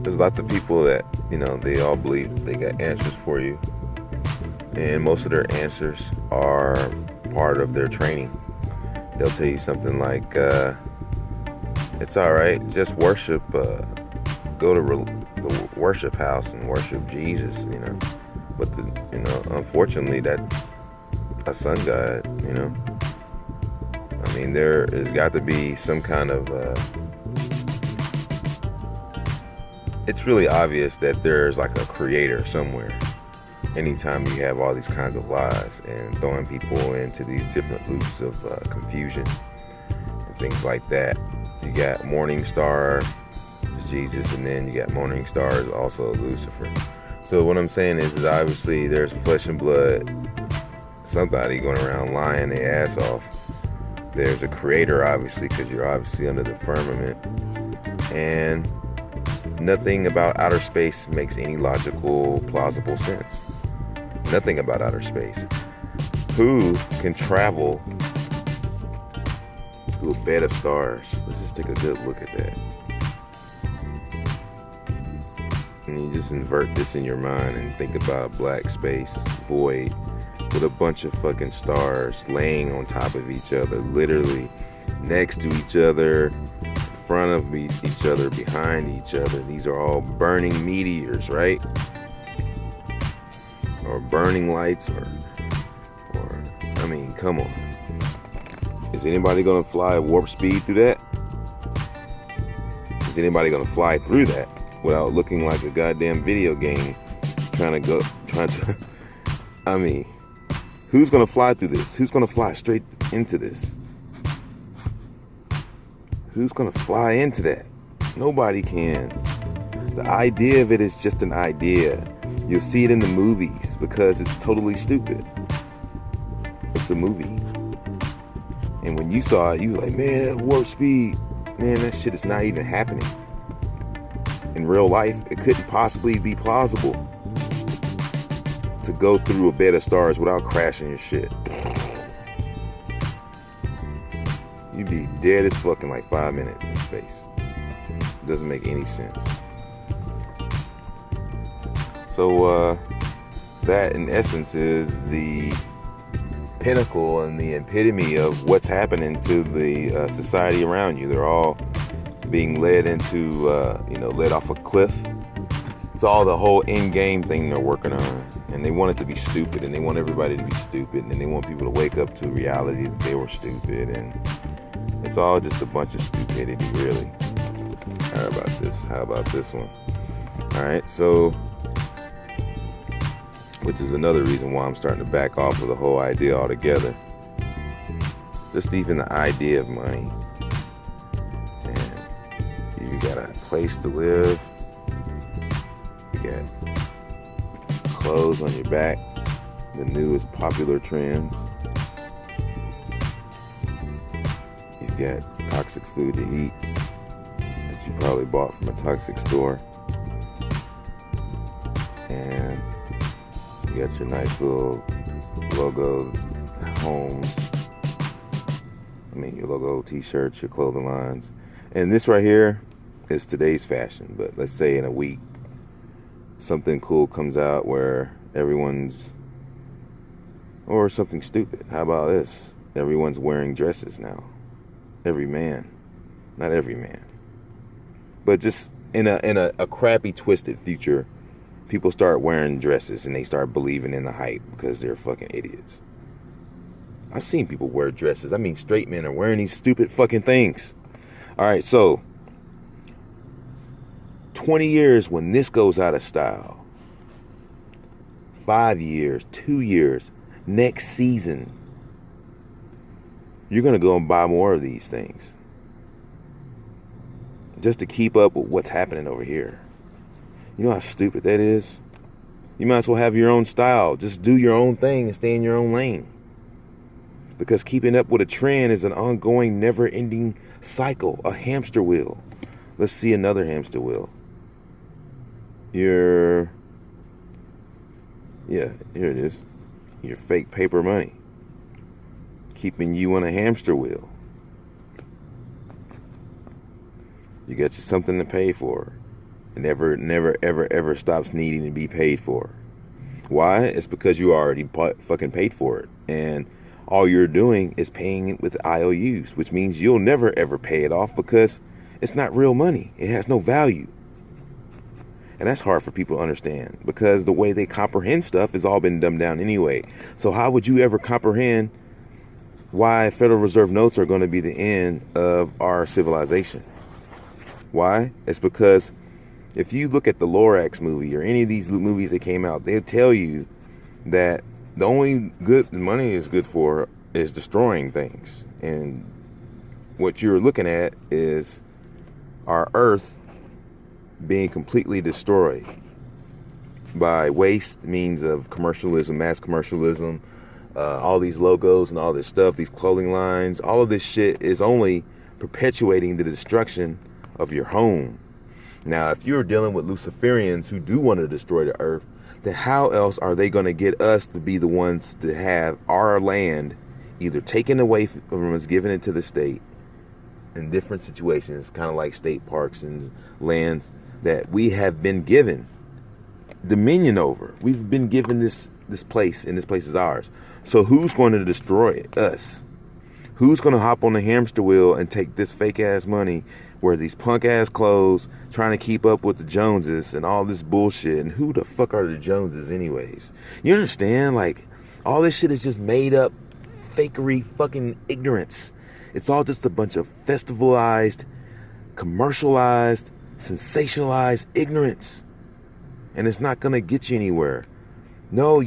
There's lots of people that, they all believe they got answers for you. And most of their answers are part of their training. They'll tell you something like, it's alright, just worship, go to the worship house and worship Jesus. But, unfortunately, that's a sun god, I mean, there has got to be some kind of, it's really obvious that there's like a creator somewhere. Anytime you have all these kinds of lies and throwing people into these different loops of confusion and things like that. You got Morning Star, Jesus, and then you got Morning Star is also Lucifer. So what I'm saying is obviously there's flesh and blood, somebody going around lying their ass off. There's a creator, obviously, because you're obviously under the firmament. And nothing about outer space makes any logical, plausible sense. Nothing about outer space. Who can travel to a bed of stars? Let's just take a good look at that. And you just invert this in your mind and think about a black space, void, with a bunch of fucking stars laying on top of each other, literally next to each other, in front of each other, behind each other. These are all burning meteors, right? Or burning lights, or I mean, come on. Is anybody gonna fly at warp speed through that? Is anybody gonna fly through that without looking like a goddamn video game trying to I mean, who's gonna fly through this? Who's gonna fly straight into this? Who's gonna fly into that? Nobody can. The idea of it is just an idea. You'll see it in the movies because it's totally stupid. It's a movie. And when you saw it, you were like, man, warp speed. Man, that shit is not even happening. In real life, it couldn't possibly be plausible to go through a bed of stars without crashing your shit. You'd be dead as fuck in like 5 minutes in space. It doesn't make any sense. So that in essence is the pinnacle and the epitome of what's happening to the society around you. They're all being led into, led off a cliff. It's all the whole in-game thing they're working on. And they want it to be stupid, and they want everybody to be stupid, and they want people to wake up to reality that they were stupid, and it's all just a bunch of stupidity, really. How about this? How about this one? Alright, so, which is another reason why I'm starting to back off of the whole idea altogether. Just even the idea of money. And you got a place to live. You got clothes on your back, the newest popular trends. You've got toxic food to eat that you probably bought from a toxic store. And you got your nice little logo homes. I mean, your logo t-shirts, your clothing lines. And this right here is today's fashion. But let's say in a week, something cool comes out where everyone's, or something stupid. How about this? Everyone's wearing dresses now. Every man. Not every man. But just in a crappy, twisted future, people start wearing dresses and they start believing in the hype because they're fucking idiots. I've seen people wear dresses. I mean, straight men are wearing these stupid fucking things. All right, so 20 years when this goes out of style. 5 years, 2 years, next season, you're going to go and buy more of these things just to keep up with what's happening over here. You know how stupid that is? You might as well have your own style. Just do your own thing and stay in your own lane. Because keeping up with a trend is an ongoing, never-ending cycle, a hamster wheel. Let's see another hamster wheel. Yeah, here it is. Your fake paper money. Keeping you on a hamster wheel. You got you something to pay for. It never, ever stops needing to be paid for. Why? It's because you already fucking paid for it. And all you're doing is paying it with IOUs, which means you'll never, ever pay it off because it's not real money. It has no value. And that's hard for people to understand because the way they comprehend stuff has all been dumbed down anyway. So how would you ever comprehend why Federal Reserve notes are going to be the end of our civilization? Why? It's because if you look at the Lorax movie or any of these movies that came out, they'll tell you that the only good money is good for is destroying things. And what you're looking at is our Earth being completely destroyed by waste means of commercialism, mass commercialism, all these logos and all this stuff, these clothing lines, all of this shit is only perpetuating the destruction of your home. Now, if you're dealing with Luciferians who do want to destroy the earth, then how else are they going to get us to be the ones to have our land either taken away from us, given it to the state in different situations, kind of like state parks and lands that we have been given dominion over. We've been given this place, and this place is ours. So who's going to destroy it? Us. Who's going to hop on the hamster wheel and take this fake ass money, wear these punk ass clothes, trying to keep up with the Joneses and all this bullshit? And who the fuck are the Joneses anyways? You understand? Like, all this shit is just made up fakery fucking ignorance. It's all just a bunch of festivalized, commercialized, sensationalized ignorance. And it's not going to get you anywhere. No,